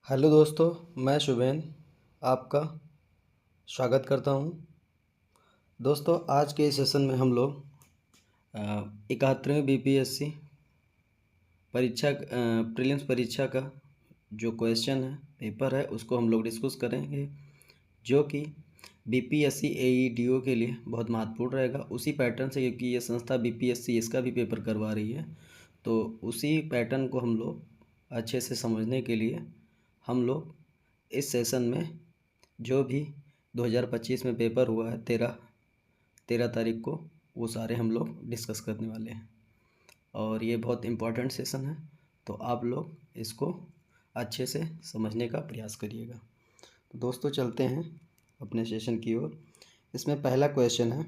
Hello दोस्तों, मैं शुभेन आपका स्वागत करता हूं। दोस्तों, आज के इस सेशन में हम लोग 71वीं बीपीएससी परीक्षा प्रीलिम्स परीक्षा का जो क्वेश्चन है, पेपर है, उसको हम लोग डिस्कस करेंगे, जो कि बीपीएससी एईडीओ के लिए बहुत महत्वपूर्ण रहेगा। उसी पैटर्न से, क्योंकि ये संस्था बीपीएससी इसका भी पेपर करवा रही है, तो उसी पैटर्न को हम लोग अच्छे से समझने के लिए हम लोग इस सेशन में जो भी 2025 में पेपर हुआ है 13 तारीख को, वो सारे हम लोग डिस्कस करने वाले हैं। और ये बहुत इम्पोर्टेंट सेशन है, तो आप लोग इसको अच्छे से समझने का प्रयास करिएगा। तो दोस्तों, चलते हैं अपने सेशन की ओर। इसमें पहला क्वेश्चन है,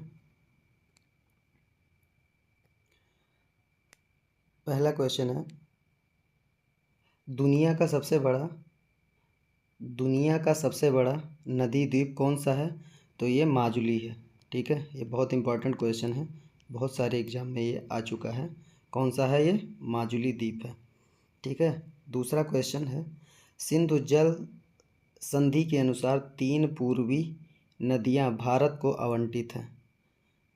दुनिया का सबसे बड़ा नदी द्वीप कौन सा है? तो ये माजुली है। ठीक है, ये बहुत इंपॉर्टेंट क्वेश्चन है, बहुत सारे एग्जाम में ये आ चुका है। कौन सा है? ये माजुली द्वीप है। ठीक है। दूसरा क्वेश्चन है, सिंधु जल संधि के अनुसार 3 पूर्वी नदियां भारत को आवंटित हैं,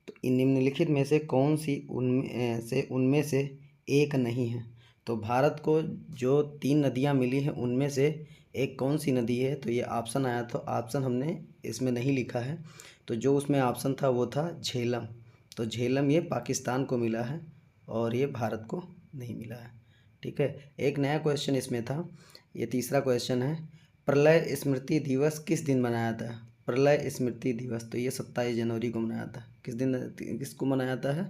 तो इन निम्नलिखित में से कौन सी उनमें से एक नहीं है? तो भारत को जो 3 नदियां मिली हैं, उनमें से एक कौन सी नदी है? तो ये ऑप्शन आया था, ऑप्शन हमने इसमें नहीं लिखा है, तो जो उसमें ऑप्शन था वो था झेलम। तो झेलम ये पाकिस्तान को मिला है और ये भारत को नहीं मिला है। ठीक है। एक नया क्वेश्चन इसमें था, ये तीसरा क्वेश्चन है, प्रलय स्मृति दिवस किस दिन मनाया था? प्रलय स्मृति दिवस, तो ये 27 जनवरी को मनाया था। किस दिन, किसको मनाया था है?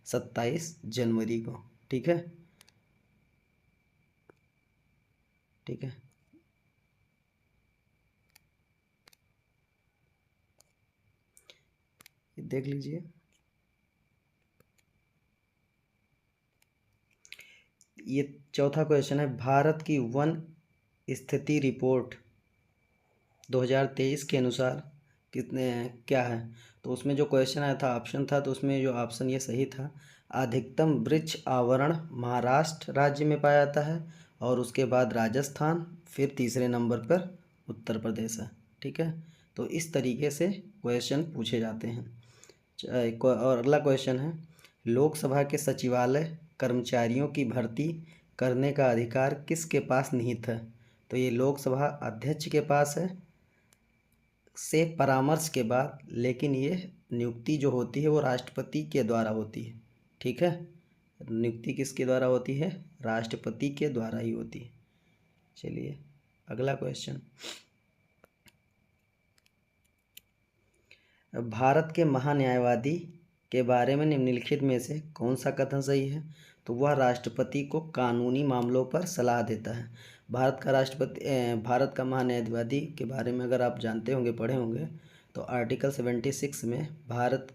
27 जनवरी को। ठीक है। ठीक है, ये देख लीजिए। ये चौथा क्वेश्चन है, भारत की वन स्थिति रिपोर्ट 2023 के अनुसार कितने क्या है? तो उसमें जो क्वेश्चन आया था, ऑप्शन था, तो उसमें जो ऑप्शन ये सही था, अधिकतम वृक्ष आवरण महाराष्ट्र राज्य में पाया जाता है, और उसके बाद राजस्थान, फिर तीसरे नंबर पर उत्तर प्रदेश है। ठीक है। तो इस तरीके से क्वेश्चन पूछे जाते हैं। और अगला क्वेश्चन है, लोकसभा के सचिवालय कर्मचारियों की भर्ती करने का अधिकार किसके पास निहित है? तो ये लोकसभा अध्यक्ष के पास है, से परामर्श के बाद, लेकिन ये नियुक्ति जो होती है वो राष्ट्रपति के द्वारा होती है। ठीक है। नियुक्ति किसके द्वारा होती है? राष्ट्रपति के द्वारा ही होती है। चलिए अगला क्वेश्चन, भारत के महान्यायवादी के बारे में निम्नलिखित में से कौन सा कथन सही है? तो वह राष्ट्रपति को कानूनी मामलों पर सलाह देता है। भारत का महान्यायवादी के बारे में अगर आप जानते होंगे, पढ़े होंगे, तो आर्टिकल 76 में भारत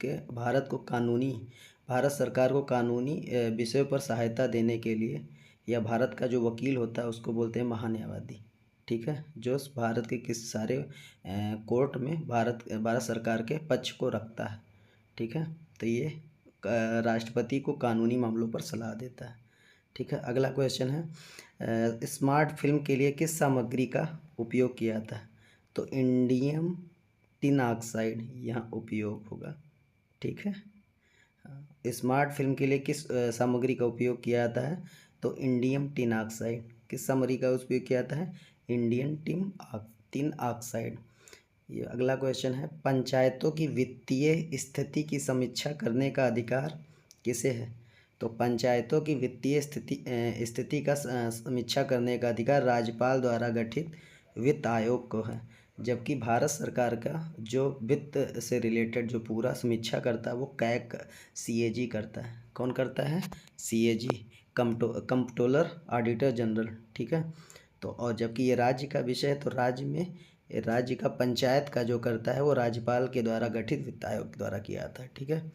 सरकार को कानूनी विषयों पर सहायता देने के लिए, या भारत का जो वकील होता है उसको बोलते हैं महान्यायवादी। ठीक है। जो भारत के किसी सारे कोर्ट में भारत सरकार के पक्ष को रखता है। ठीक है। तो ये राष्ट्रपति को कानूनी मामलों पर सलाह देता है। ठीक है। अगला क्वेश्चन है, स्मार्ट फिल्म के लिए किस सामग्री का उपयोग किया जाता है? तो इंडियम टिन ऑक्साइड यहाँ उपयोग होगा। ठीक है। स्मार्ट फिल्म के लिए किस सामग्री का उपयोग किया जाता है? तो इंडियम टिन ऑक्साइड। किस सामग्री का उपयोग किया जाता है? Indian tin oxide. ये अगला क्वेश्चन है, पंचायतों की वित्तीय स्थिति की समीक्षा करने का अधिकार किसे है? तो पंचायतों की वित्तीय स्थिति का समीक्षा करने का अधिकार राज्यपाल द्वारा गठित वित्त आयोग को है। जबकि भारत सरकार का जो वित्त से रिलेटेड जो पूरा समीक्षा करता है वो कैग सीएजी करता है। कौन करता है? CAG, comptroller auditor general. ठीक है। तो और जबकि ये राज्य का विषय है, तो राज्य का पंचायत का जो करता है वो राज्यपाल के द्वारा गठित वित्त आयोग के द्वारा किया जाता है। ठीक है।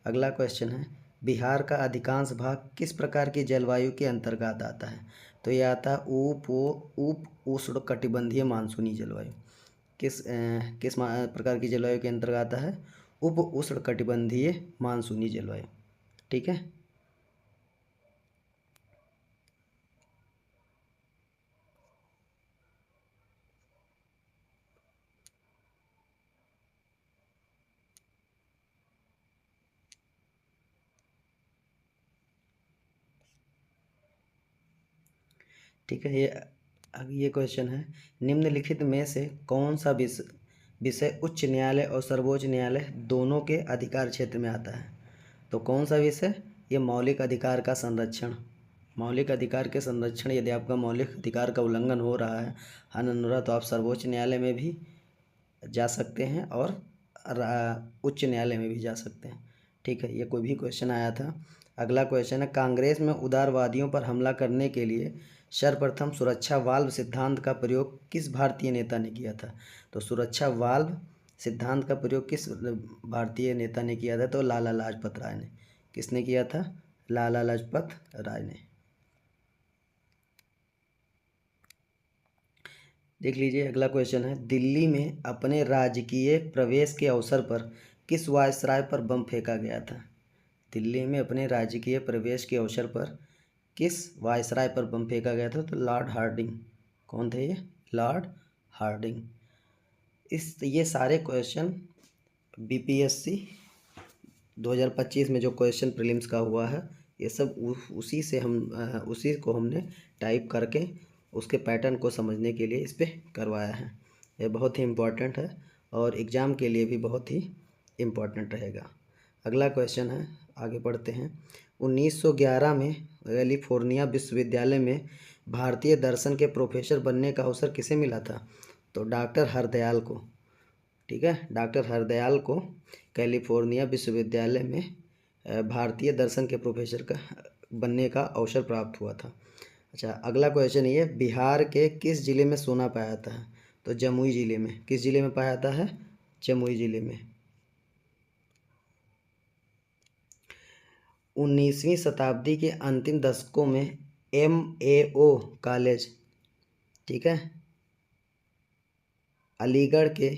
अगला क्वेश्चन है, बिहार का अधिकांश भाग किस प्रकार की जलवायु के अंतर्गत आता है? तो ये आता है उप उष्णकटिबंधीय मानसूनी जलवायु। किस प्रकार की जलवायु के अंतर्गत आता है? उप उष्णकटिबंधीय मानसूनी जलवायु। ठीक है। ठीक है। ये क्वेश्चन है, निम्नलिखित में से कौन सा विषय उच्च न्यायालय और सर्वोच्च न्यायालय दोनों के अधिकार क्षेत्र में आता है? तो कौन सा विषय? ये मौलिक अधिकार का संरक्षण। मौलिक अधिकार के संरक्षण, यदि आपका मौलिक अधिकार का उल्लंघन हो रहा है अनुरा, तो आप सर्वोच्च न्यायालय में भी जा सकते हैं और उच्च न्यायालय में भी जा सकते हैं। ठीक है, ये कोई भी क्वेश्चन आया था। अगला क्वेश्चन है, कांग्रेस में उदारवादियों पर हमला करने के लिए सर्वप्रथम सुरक्षा वाल्व सिद्धांत का प्रयोग किस भारतीय नेता ने किया था? तो सुरक्षा वाल्व सिद्धांत का प्रयोग किस भारतीय नेता ने किया था? तो लाला लाजपत राय ने। किसने किया था? लाला लाजपत राय ने। देख लीजिए, अगला क्वेश्चन है, दिल्ली में अपने राजकीय प्रवेश के अवसर पर किस वायसराय पर बम फेंका गया था? दिल्ली में अपने राजकीय प्रवेश के अवसर पर किस वायसराय पर बम फेंका गया था? तो लॉर्ड हार्डिंग। कौन थे ये? Lord Harding. ये सारे क्वेश्चन बीपीएससी 2025 में जो क्वेश्चन प्रीलिम्स का हुआ है, ये सब उसी को हमने टाइप करके उसके पैटर्न को समझने के लिए इस पर करवाया है। ये बहुत ही इम्पोर्टेंट है और एग्ज़ाम के लिए भी बहुत ही इम्पोर्टेंट रहेगा। अगला क्वेश्चन है, आगे बढ़ते हैं। 1911 में कैलिफोर्निया विश्वविद्यालय में भारतीय दर्शन के प्रोफेसर बनने का अवसर किसे मिला था? तो डॉक्टर हरदयाल को। ठीक है, डॉक्टर हरदयाल को कैलिफोर्निया विश्वविद्यालय में भारतीय दर्शन के प्रोफेसर का बनने का अवसर प्राप्त हुआ था। अच्छा, अगला क्वेश्चन ये, बिहार के किस जिले में सोना पाया जाता है? तो जमुई जिले में। किस जिले में पाया जाता है? जमुई जिले में। 19वीं शताब्दी के अंतिम दशकों में MAO कॉलेज, ठीक है, अलीगढ़ के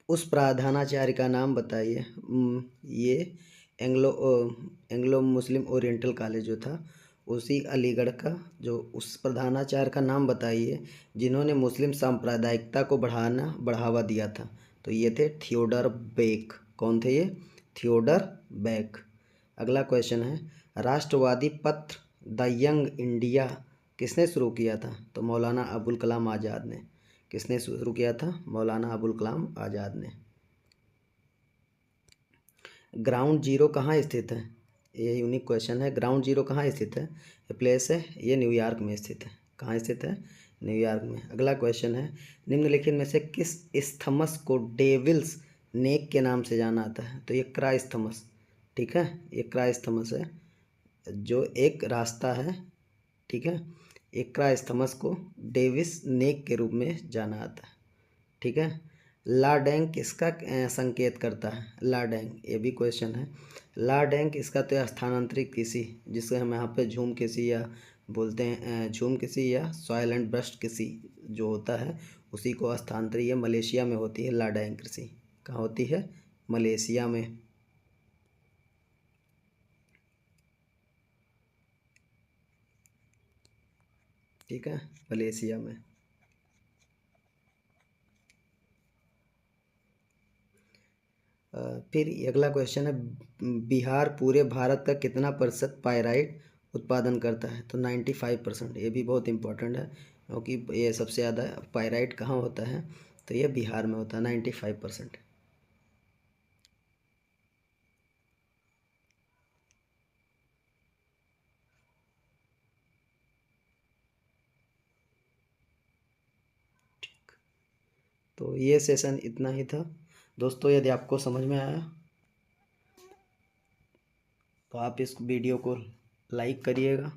उस प्रधानाचार्य का नाम बताइए। ये एंग्लो मुस्लिम ओरिएंटल कॉलेज जो था, उसी अलीगढ़ का जो उस प्रधानाचार्य का नाम बताइए जिन्होंने मुस्लिम सांप्रदायिकता को बढ़ावा दिया था। तो ये थे थियोडर बेक। कौन थे ये? Theodore bake. अगला क्वेश्चन है, राष्ट्रवादी पत्र द यंग इंडिया किसने शुरू किया था? तो मौलाना अबुल कलाम आज़ाद ने। किसने शुरू किया था? मौलाना अबुल कलाम आज़ाद ने। ग्राउंड जीरो कहाँ स्थित है? ये यूनिक क्वेश्चन है। ग्राउंड जीरो कहाँ स्थित है? ये प्लेस है, ये न्यूयॉर्क में स्थित है। कहाँ स्थित है? न्यूयॉर्क में। अगला क्वेश्चन है, निम्नलिखित में से किस स्थमस को डेविल्स नेक के नाम से जाना जाता है? तो ये क्राइस्थमस। ठीक है, ये क्राइस्थमस है, जो एक रास्ता है। ठीक है, एक क्राइस्थमस को डेविस नेक के रूप में जाना जाता है। ठीक है, लाडेंग किसका संकेत करता है? लाडेंग, ये भी क्वेश्चन है। लाडेंग किसका? तो स्थानांतरित किसी, जिसे हम यहाँ पे झूम किसी या बोलते हैं झूम किसी या सॉइल एंड ब्रस्ट किसी जो होता है, उसी को स्थानांतरित। ये मलेशिया में होती है लाडेंग कृषि। कहाँ होती है? मलेशिया में। ठीक है, मलेशिया में। फिर अगला क्वेश्चन है, बिहार पूरे भारत का कितना प्रतिशत पाइराइट उत्पादन करता है? तो 95%। ये भी बहुत इंपॉर्टेंट है क्योंकि ये सबसे ज़्यादा पाइराइट कहाँ होता है? तो ये बिहार में होता है, 95%। तो ये सेशन इतना ही था दोस्तों। यदि आपको समझ में आया तो आप इस वीडियो को लाइक करिएगा,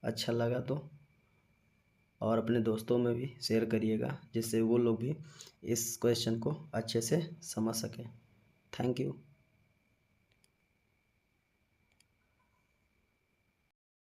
अच्छा लगा तो, और अपने दोस्तों में भी शेयर करिएगा, जिससे वो लोग भी इस क्वेश्चन को अच्छे से समझ सकें। Thank you.